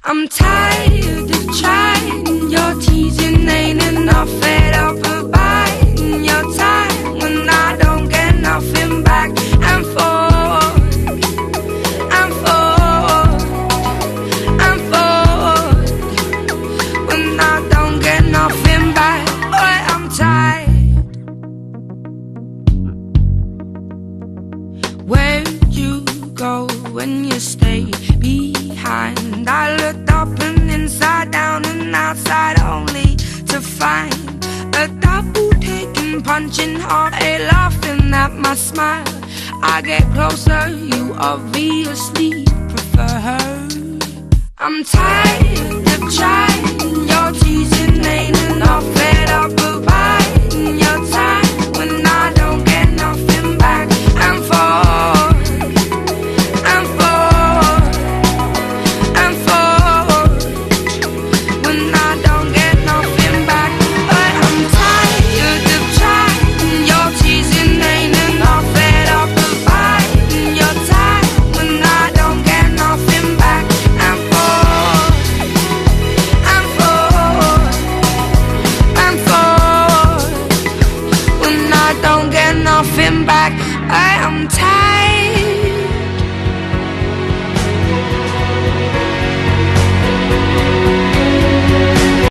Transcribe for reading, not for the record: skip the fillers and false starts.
I'm tired of trying, your teasing ain't enough. Fed up of biding your time when I don't get nothing back. And forward, and forward, and forward, when I don't get nothing back. Boy, I'm tired. Where'd you go when you stay behind? I looked up and inside down and outside only to find a double taking, punching hard, a laughing at my smile. I get closer, you obviously prefer her. I'm tired